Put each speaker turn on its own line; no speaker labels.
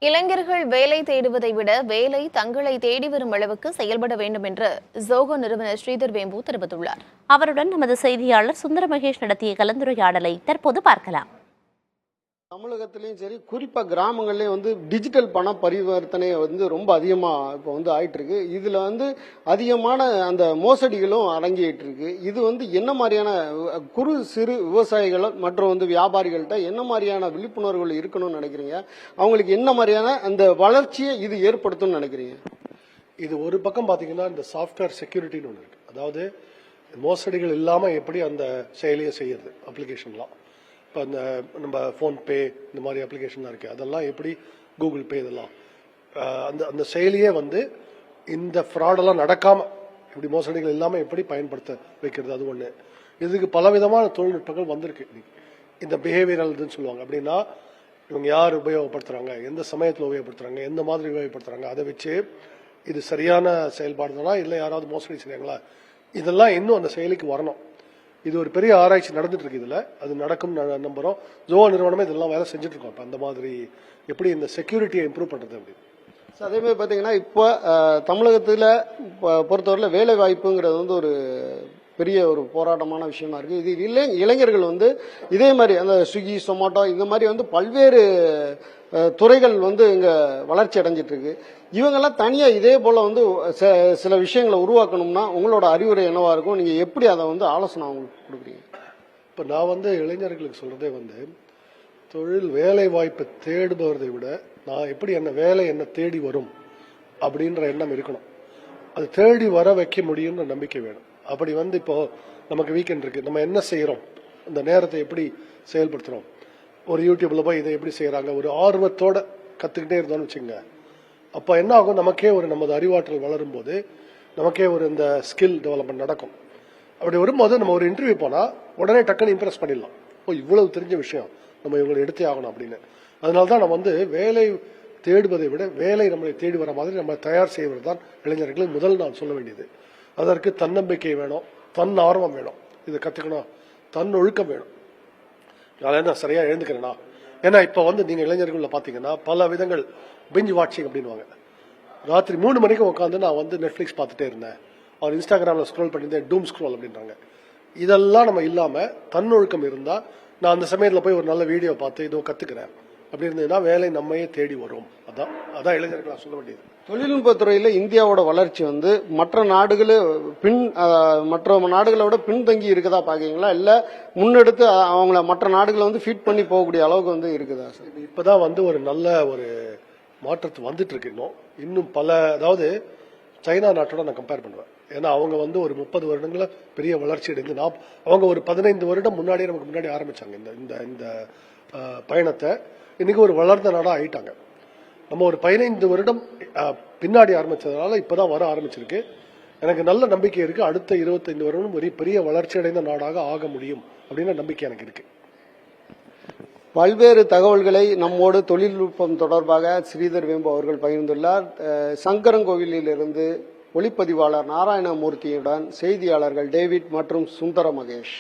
இளைஞர்கள் வேலை தேடுவதை விட வேலை தங்களை தேடி வரும் அளவுக்கு செயல்பட வேண்டும் என்று ஜோகோ நிறுவனர் ஸ்ரீதர் வேம்பு தெரிவித்துள்ளார்.
அவருடன் நமது செய்தியாளர் சுந்தர மகேஷ் நடத்திய கலந்துரையாடலை தற்போது பார்க்கலாம்.
தமிழகத்திலையும் சரி, குறிப்பா கிராமங்கள்லயும் டிஜிட்டல் பண பரிவர்த்தனை ரொம்ப அதிகமா இப்போ ஆயிட்டு இருக்கு. இதுல அதிகமான அந்த மோசடிகளும் அடங்கிட்டு இருக்கு. இது என்ன மாதிரியான குறு சிறு விவசாயிகள் மற்றும் வியாபாரிகள்கிட்ட என்ன மாதிரியான விழிப்புணர்வுகள் இருக்கணும்னு நினைக்கிறீங்க? அவங்களுக்கு என்ன மாதிரியான அந்த வளர்ச்சியை இது ஏற்படுத்தும் நினைக்கிறீங்க?
இது ஒரு பக்கம் பாத்தீங்கன்னா இந்த சாஃப்ட்வேர் செக்யூரிட்டின்னு ஒன்று இருக்கு. அதாவது மோசடிகள் இல்லாம எப்படி அந்த செயலியை செய்யறது, அப்ளிகேஷன்லாம். இப்போ இந்த நம்ம ஃபோன்பே இந்த மாதிரி அப்ளிகேஷன்லாம் இருக்குது, அதெல்லாம் எப்படி கூகுள் பே இதெல்லாம் அந்த அந்த செயலியே இந்த ஃப்ராடெல்லாம் நடக்காமல் இப்படி மோசடிகள் இல்லாமல் எப்படி பயன்படுத்த வைக்கிறது, அது ஒன்று. இதுக்கு பலவிதமான தொழில்நுட்பங்கள் வந்திருக்கு. இந்த பிஹேவியரல் இதுன்னு சொல்லுவாங்க. அப்படின்னா இவங்க யார் உபயோகப்படுத்துகிறாங்க, எந்த சமயத்தில் உபயோகப்படுத்துகிறாங்க, எந்த மாதிரி உபயோகப்படுத்துகிறாங்க, அதை வச்சு இது சரியான செயல்பாடு தானா இல்லை யாராவது மோசடி செய்கிறாங்களா, இதெல்லாம் இன்னும் அந்த செயலிக்கு வரணும். இது ஒரு பெரிய ஆராய்ச்சி நடந்துட்டு இருக்கு. இதுல அது நடக்கும் நம்புறோம். ஜோகோ நிறுவனமே இதெல்லாம் வேலை செஞ்சுட்டு இருக்கோம். இப்போ அந்த மாதிரி எப்படி இந்த செக்யூரிட்டியை இம்ப்ரூவ் பண்றது அப்படின்னு.
அதே மாதிரி பாத்தீங்கன்னா இப்போ தமிழகத்துல பொறுத்தவரையில வேலை வாய்ப்புங்கிறது ஒரு பெரிய ஒரு போராட்டமான விஷயமா இருக்கு. இது இளைஞர்கள் இதே மாதிரி அந்த ஸ்விக்கி, சொமாட்டோ இந்த மாதிரி பல்வேறு துறைகள் இங்க வளர்ச்சி அடைஞ்சிட்டு இருக்கு. இவங்கெல்லாம் தனியா இதே போல சில விஷயங்களை உருவாக்கணும்னா உங்களோட அறிவுரை என்னவா இருக்கும்? நீங்க எப்படி அதை ஆலோசனை அவங்களுக்கு கொடுக்குறீங்க?
இப்ப நான் இளைஞர்களுக்கு சொல்றதே தொழில் வேலை வாய்ப்பை தேடுபவரை விட நான் எப்படி என்ன தேடி வரும் அப்படின்ற எண்ணம் இருக்கணும். அது தேடி வர வைக்க முடியும்ன்ற நம்பிக்கை வேணும். அப்படி இப்போ நமக்கு வீக்கெண்ட் இருக்கு, நம்ம என்ன செய்யறோம், இந்த நேரத்தை எப்படி செயல்படுத்துறோம், ஒரு யூடியூப்ல போய் இதை எப்படி செய்யறாங்க, ஒரு ஆர்வத்தோட கத்துக்கிட்டே இருந்தோம்னு வச்சுங்க. அப்ப என்ன ஆகும், நமக்கே நமது அறிவாற்றல் வளரும் போது நமக்கே இந்த ஸ்கில் டெவலப்மெண்ட் நடக்கும். அப்படி வரும்போது நம்ம ஒரு இன்டர்வியூ போனா உடனே டக்குன்னு இம்ப்ரெஸ் பண்ணிடலாம். இவ்வளவு தெரிஞ்ச விஷயம், நம்ம இவங்களை எடுத்தே ஆகணும் அப்படின்னு. அதனால்தான் நம்ம வேலை தேடுவதை விட வேலை நம்மளை தேடி வர மாதிரி நம்ம தயார் செய்வது தான் இளைஞர்களுக்கு முதல் நான் சொல்ல வேண்டியது. அதற்கு தன்னம்பிக்கை வேணும், தன் ஆர்வம் வேணும், இதை கத்துக்கணும், தன் ஒழுக்கம் வேணும். நான் சரியா எழுந்துக்கிறேன்னா, ஏன்னா இப்ப நீங்க இளைஞர்கள் பாத்தீங்கன்னா பல விதங்கள் பிஞ்ச் வாட்சிங் அப்படின்வாங்க. ராத்திரி 3 மணிக்கு உட்காந்து நான் நெட்ஃபிளிக்ஸ் பார்த்துட்டே இருந்தேன், அவர் இன்ஸ்டாகிராம்ல ஸ்க்ரோல் பண்ணியிருந்தேன், டூம் ஸ்க்ரோல் அப்படின்றாங்க. இதெல்லாம் நம்ம இல்லாம தன்னொழுக்கம் இருந்தா, நான் அந்த சமயத்துல போய் ஒரு நல்ல வீடியோ பார்த்து இதோ கத்துக்கிறேன் அப்படி இருந்ததுன்னா வேலை நம்மையே தேடி வரும். அதான் இளைஞர்கள் நான் சொல்ல வேண்டியது.
தொழில்நுட்பத்துறையில இந்தியாவோட வளர்ச்சி மற்ற நாடுகளோட பின்தங்கி இருக்குதா பாக்கீங்களா, இல்ல முன்னெடுத்து அவங்கள மற்ற நாடுகளை ஃபீட் பண்ணி போகக்கூடிய அளவுக்கு இருக்குதா?
இப்பதான் ஒரு நல்ல ஒரு மாற்றத்து வந்துட்டு இருக்கு. இன்னும் பல, அதாவது சைனா நாட்டோட நான் கம்பேர் பண்ணுவேன். ஏன்னா அவங்க ஒரு 30 வருடங்கள பெரிய வளர்ச்சி அடைந்து அவங்க ஒரு 15 வருடம் முன்னாடியே நமக்கு முன்னாடி ஆரம்பிச்சாங்க இந்த பயணத்தை. இன்னைக்கு ஒரு வளர்ந்த நாடா ஆயிட்டாங்க. நம்ம ஒரு 15 வருடம் பின்னாடி ஆரம்பிச்சதுனால இப்பதான் வர ஆரம்பிச்சிருக்கு. எனக்கு நல்ல நம்பிக்கை இருக்கு, அடுத்த 25 வருடம் ஒரு பெரிய வளர்ச்சி அடைந்த நாடாக ஆக முடியும் அப்படின்னு நம்பிக்கை எனக்கு இருக்கு.
பல்வேறு தகவல்களை நம்மோடு தொழில்நுட்பம் தொடர்பாக ஸ்ரீதர் வேம்பு அவர்கள் பகிர்ந்துள்ளார். சங்கரன்கோவிலிருந்து ஒளிப்பதிவாளர் நாராயணமூர்த்தியுடன் செய்தியாளர்கள் டேவிட் மற்றும் சுந்தர மகேஷ்.